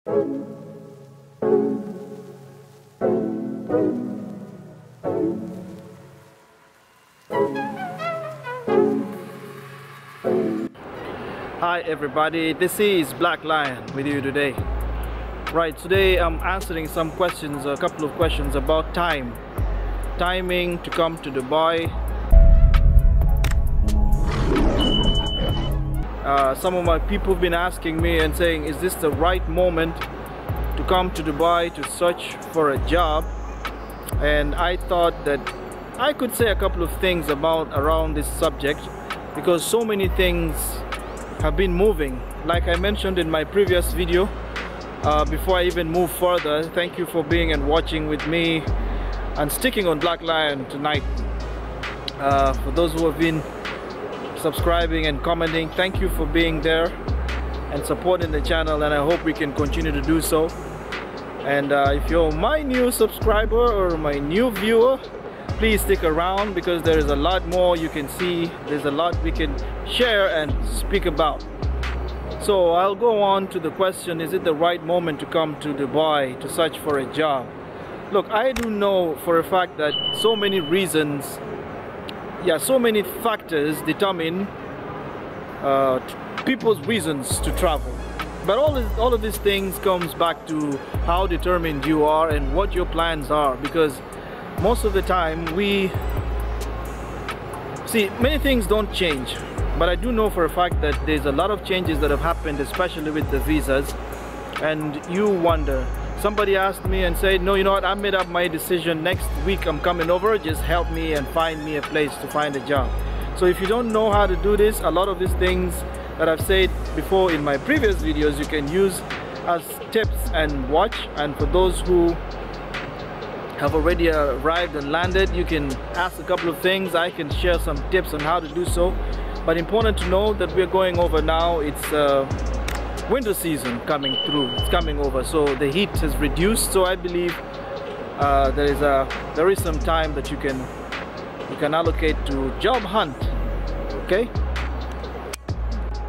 Hi everybody, this is Black Lion with you today. Right, today I'm answering some questions, a couple of questions about timing to come to Dubai. Some of my people have been asking me and saying, is this the right moment to come to Dubai to search for a job? And I thought that I could say a couple of things around this subject, because so many things have been moving. Like I mentioned in my previous video, before I even move further, thank you for being and watching with me and sticking on Black Lion tonight. For those who have been subscribing and commenting, thank you for being there and supporting the channel, and I hope we can continue to do so. And if you're my new subscriber or my new viewer, please stick around, because there is a lot more you can see. There's a lot we can share and speak about. So I'll go on to the question, is it the right moment to come to Dubai to search for a job? Look, I do know for a fact that so many reasons, so many factors determine people's reasons to travel. But all of these things comes back to how determined you are and what your plans are, because most of the time we see many things don't change, but I do know for a fact that there's a lot of changes that have happened, especially with the visas. And you wonder, somebody asked me and said, no, you know what, I made up my decision, next week I'm coming over, just help me and find me a place to find a job. So if you don't know how to do this, a lot of these things that I've said before in my previous videos you can use as tips and watch. And for those who have already arrived and landed, you can ask a couple of things. I can share some tips on how to do so. But important to know that we're going over now, it's winter season coming through, it's coming over, so the heat has reduced. So I believe there is some time that you can allocate to job hunt. Okay,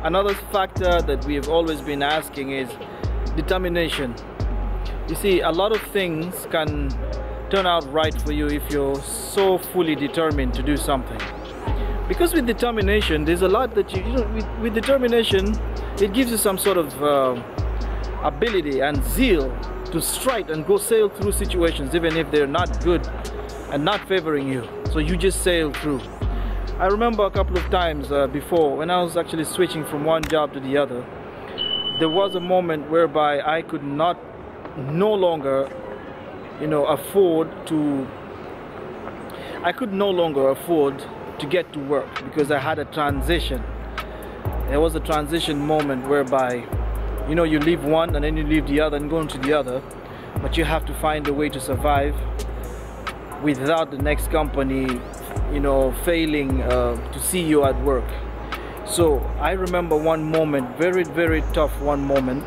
another factor that we have always been asking is determination. You see, a lot of things can turn out right for you if you're so fully determined to do something. Because with determination, there's a lot that with determination, it gives you some sort of ability and zeal to strike and go sail through situations, even if they're not good and not favoring you. So you just sail through. I remember a couple of times before, when I was actually switching from one job to the other, there was a moment whereby I could no longer afford to get to work, because I had a transition. There was a transition moment whereby you leave one and then you leave the other and go into the other, but you have to find a way to survive without the next company failing to see you at work. So I remember one moment, very, very tough one moment,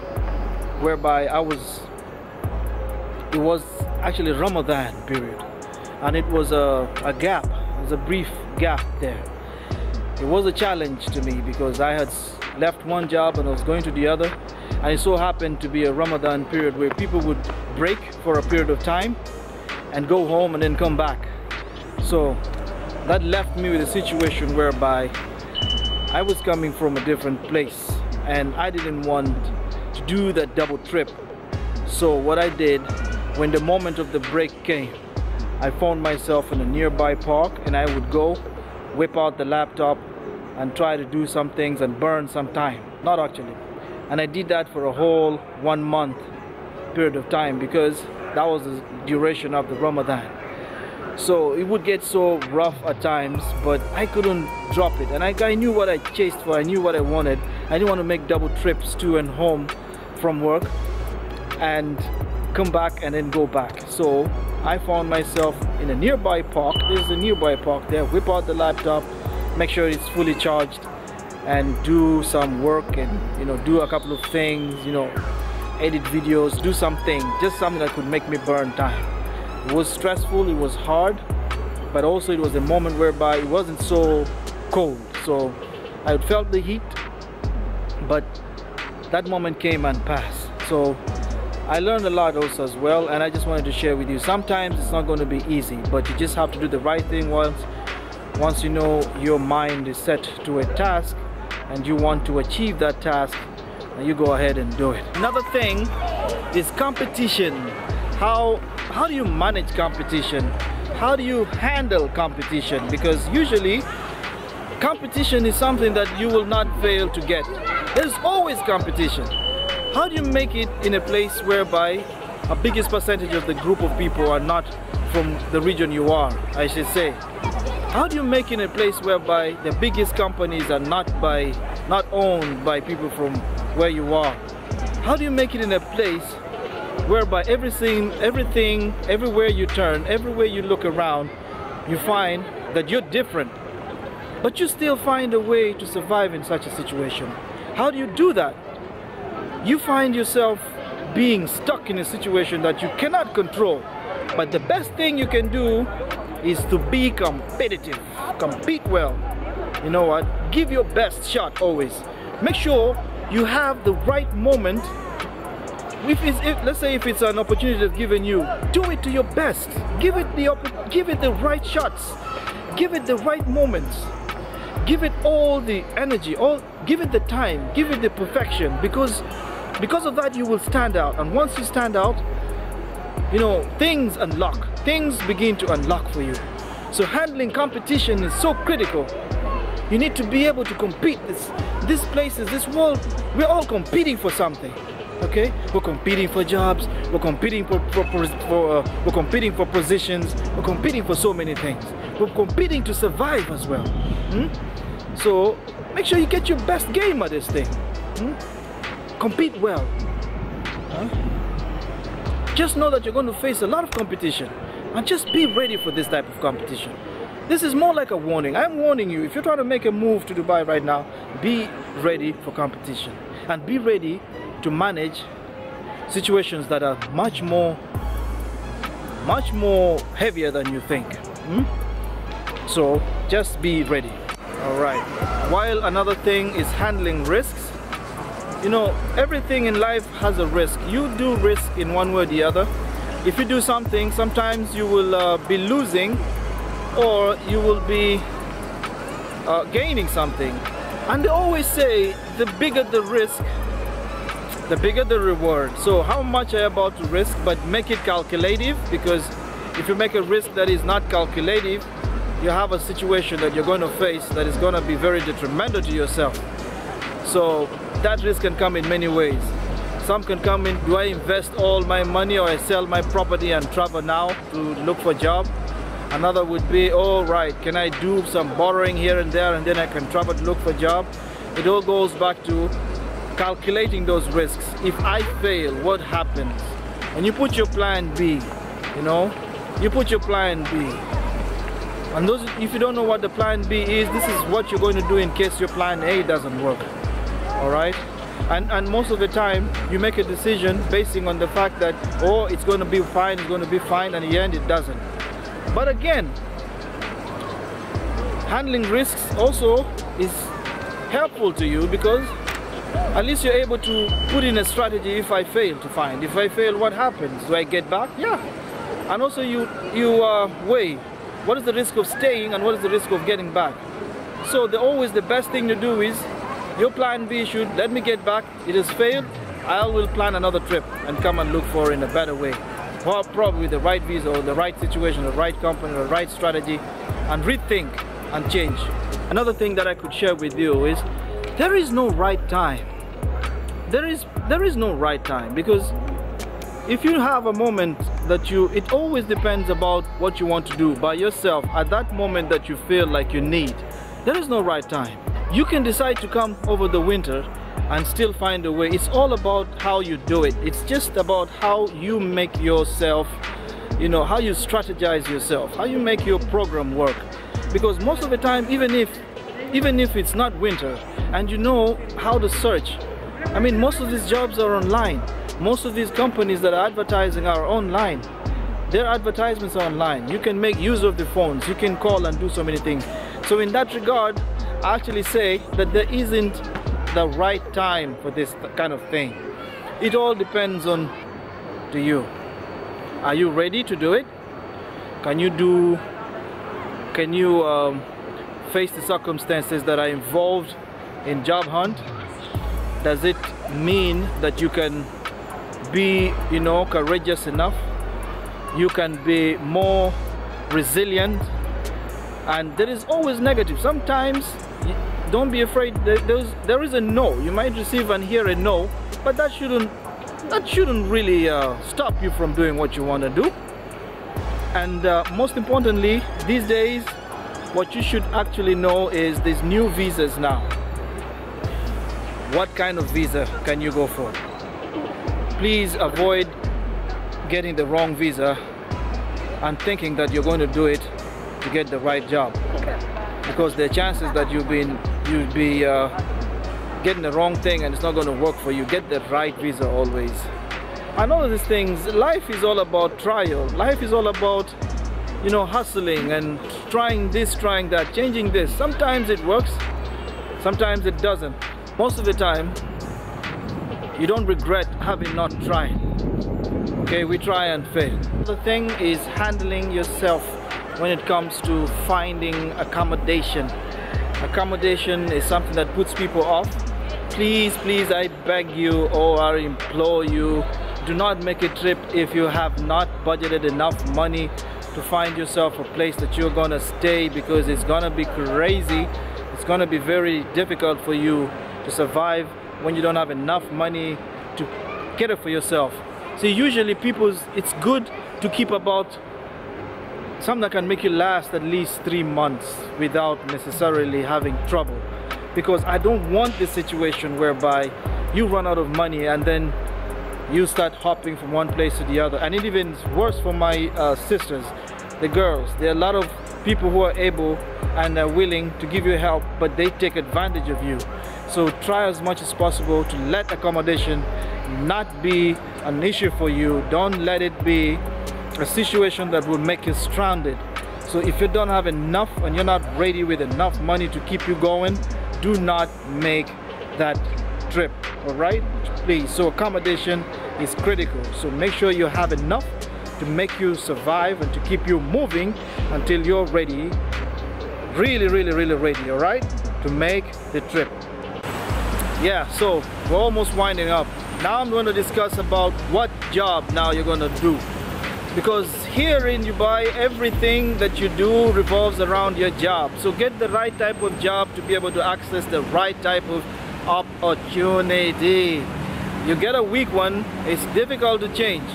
whereby it was actually Ramadan period, and it was a gap, it was a brief gap there. It was a challenge to me because I had left one job and I was going to the other, and it so happened to be a Ramadan period where people would break for a period of time and go home and then come back. So that left me with a situation whereby I was coming from a different place and I didn't want to do that double trip. So what I did, when the moment of the break came, I found myself in a nearby park, and I would go whip out the laptop and try to do some things and burn some time. Not actually. And I did that for a whole 1 month period of time, because that was the duration of the Ramadan. So it would get so rough at times, but I couldn't drop it. And I knew what I chased for, I knew what I wanted. I didn't want to make double trips to and home from work and come back and then go back. So I found myself in a nearby park. There's a nearby park there. Whip out the laptop, make sure it's fully charged, and do some work and do a couple of things, edit videos, do something, just something that could make me burn time. It was stressful, it was hard, but also it was a moment whereby it wasn't so cold. So I felt the heat, but that moment came and passed. So I learned a lot also as well, and I just wanted to share with you. Sometimes it's not going to be easy, but you just have to do the right thing once you know your mind is set to a task and you want to achieve that task, and you go ahead and do it. Another thing is competition. How do you manage competition? How do you handle competition? Because usually competition is something that you will not fail to get. There's always competition. How do you make it in a place whereby a biggest percentage of the group of people are not from the region you are, I should say? How do you make it in a place whereby the biggest companies are not owned by people from where you are? How do you make it in a place whereby everything, everywhere you turn, everywhere you look around, you find that you're different, but you still find a way to survive in such a situation? How do you do that? You find yourself being stuck in a situation that you cannot control, but the best thing you can do is to be competitive. Compete well. You know what? Give your best shot always. Make sure you have the right moment. Let's say if it's an opportunity that's given you, do it to your best. Give it the right shots. Give it the right moments. Give it all the energy. Give it the time. Give it the perfection. Because of that, you will stand out. And once you stand out, you know, things unlock. Things begin to unlock for you. So handling competition is so critical. You need to be able to compete. These places, this world, we're all competing for something. Okay, we're competing for jobs. We're competing we're competing for positions. We're competing for so many things. We're competing to survive as well. So make sure you get your best game at this thing. Compete well. Just know that you're going to face a lot of competition, and just be ready for this type of competition. This is more like a warning. I'm warning you, if you're trying to make a move to Dubai right now, be ready for competition, and be ready to manage situations that are much more heavier than you think. So just be ready. All right. While another thing is handling risks. You know, everything in life has a risk. You do risk in one way or the other. If you do something, sometimes you will be losing, or you will be gaining something. And they always say, the bigger the risk, the bigger the reward. So how much are you about to risk? But make it calculative, because if you make a risk that is not calculative, you have a situation that you're going to face that is going to be very detrimental to yourself. So that risk can come in many ways. Some can come in, do I invest all my money, or I sell my property and travel now to look for a job? Another would be, all right, can I do some borrowing here and there, and then I can travel to look for a job? It all goes back to calculating those risks. If I fail, what happens? And you put your plan B, you know, you put your plan B. And those, if you don't know what the plan B is, this is what you're going to do in case your plan A doesn't work. All right, and most of the time you make a decision basing on the fact that, oh, it's going to be fine, and in the end it doesn't. But again, handling risks also is helpful to you, because at least you're able to put in a strategy. If I fail, what happens? Do I get back? Yeah. And also you weigh what is the risk of staying and what is the risk of getting back. So always the best thing to do is, your plan B should, let me get back, it has failed, I will plan another trip and come and look for in a better way. Or probably the right visa, or the right situation, the right company, the right strategy, and rethink and change. Another thing that I could share with you is, there is no right time. There is no right time, because if you have a moment that it always depends about what you want to do by yourself at that moment that you feel like you need. There is no right time. You can decide to come over the winter and still find a way. It's all about how you do it. It's just about how you make yourself, you know, how you strategize yourself, how you make your program work. Because most of the time, even if it's not winter and you know how to search, I mean, most of these jobs are online. Most of these companies that are advertising are online. Their advertisements are online. You can make use of the phones. You can call and do so many things. So in that regard, I actually say that there isn't the right time for this kind of thing. It all depends on to you. Are you ready to do it? Can you face the circumstances that are involved in job hunt? Does it mean that you can be, courageous enough? You can be more resilient? And there is always negative. Sometimes, don't be afraid. There is a no. You might receive and hear a no, but that shouldn't really stop you from doing what you want to do. And most importantly, these days, what you should actually know is these new visas now. What kind of visa can you go for? Please avoid getting the wrong visa and thinking that you're going to do it to get the right job, because there are chances that you'll be getting the wrong thing and it's not going to work for you. Get the right visa always. And all of these things, life is all about trial. Life is all about, hustling and trying this, trying that, changing this. Sometimes it works, sometimes it doesn't. Most of the time, you don't regret having not tried. Okay, we try and fail. The thing is handling yourself when it comes to finding accommodation. Accommodation is something that puts people off. Please, I beg you, or I implore you, do not make a trip if you have not budgeted enough money to find yourself a place that you're gonna stay, because it's gonna be crazy. It's gonna be very difficult for you to survive when you don't have enough money to cater for yourself. See, usually it's good to keep about something that can make you last at least 3 months without necessarily having trouble, because I don't want this situation whereby you run out of money and then you start hopping from one place to the other. And it even worse for my sisters, the girls. There are a lot of people who are able and are willing to give you help, but they take advantage of you. So try as much as possible to let accommodation not be an issue for you. Don't let it be a situation that will make you stranded. So if you don't have enough and you're not ready with enough money to keep you going, do not make that trip, all right? Please. So accommodation is critical. So make sure you have enough to make you survive and to keep you moving until you're ready, really ready, all right, to make the trip. Yeah, so we're almost winding up. Now I'm going to discuss about what job now you're going to do, because here in Dubai everything that you do revolves around your job. So get the right type of job to be able to access the right type of opportunity. You get a weak one, it's difficult to change,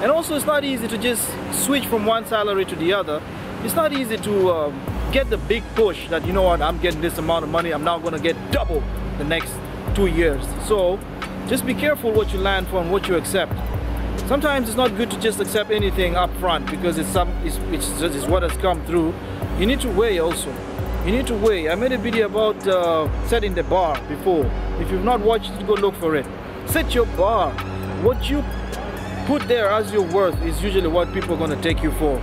and also it's not easy to just switch from one salary to the other. It's not easy to get the big push that, you know what, I'm getting this amount of money, I'm now going to get double the next 2 years. So just be careful what you land for and what you accept. Sometimes it's not good to just accept anything up front, because it's what has come through. You need to weigh also. You need to weigh. I made a video about setting the bar before. If you've not watched it, go look for it. Set your bar. What you put there as your worth is usually what people are going to take you for.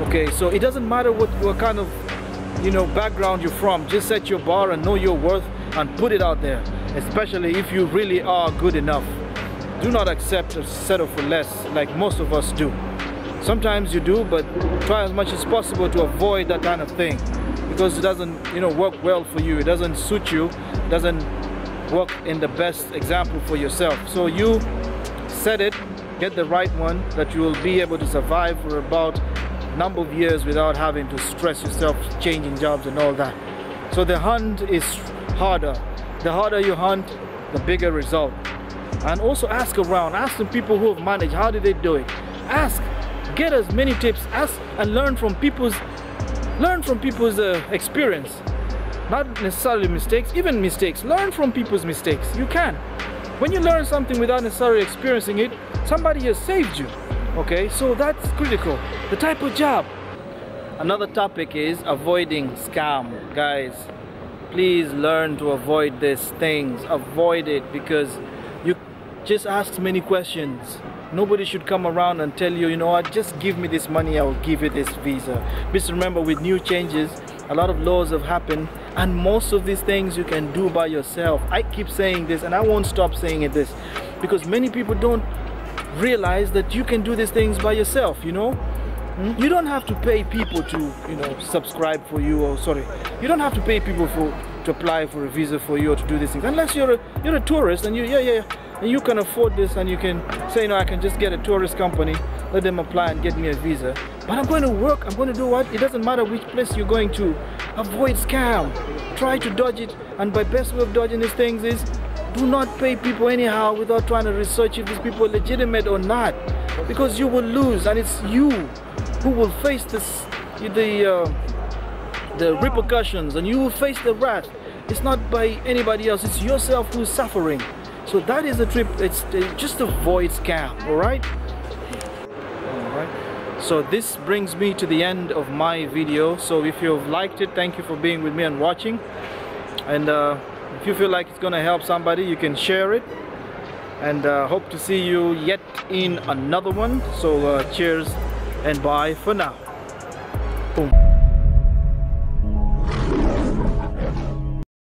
Okay, so it doesn't matter what kind of background you're from. Just set your bar and know your worth and put it out there, especially if you really are good enough. Do not accept or settle for less like most of us do. Sometimes you do, but try as much as possible to avoid that kind of thing, because it doesn't work well for you. It doesn't suit you. It doesn't work in the best example for yourself. So you set it, get the right one that you will be able to survive for about a number of years without having to stress yourself changing jobs and all that. So the hunt is harder. The harder you hunt, the bigger result. And also ask around, ask some people who have managed, how did they do it? Ask, get as many tips, ask and learn from people's experience. Not necessarily mistakes, even mistakes. Learn from people's mistakes. You can. When you learn something without necessarily experiencing it, somebody has saved you. Okay, so that's critical. The type of job. Another topic is avoiding scam. Guys, please learn to avoid these things. Avoid it, because you just ask many questions. Nobody should come around and tell you, you know what, just give me this money, I will give you this visa. Please remember, with new changes, a lot of laws have happened, and most of these things you can do by yourself. I keep saying this and I won't stop saying this, because many people don't realize that you can do these things by yourself, you know. You don't have to pay people to, you know, subscribe for you, or sorry, you don't have to pay people to apply for a visa for you or to do these things, unless you're a tourist and and you can afford this, and you can say, you know, I can just get a tourist company, let them apply and get me a visa. But I'm going to work, I'm going to do what? It doesn't matter which place you're going to. Avoid scam. Try to dodge it, and my best way of dodging these things is do not pay people anyhow without trying to research if these people are legitimate or not, because you will lose, and it's you who will face the repercussions, and you will face the wrath. It's not by anybody else, it's yourself who's suffering. So that is the trip. It's just avoid scam. All right. So this brings me to the end of my video. So if you've liked it, thank you for being with me and watching. And if you feel like it's gonna help somebody, you can share it. And hope to see you yet in another one. So cheers and bye for now.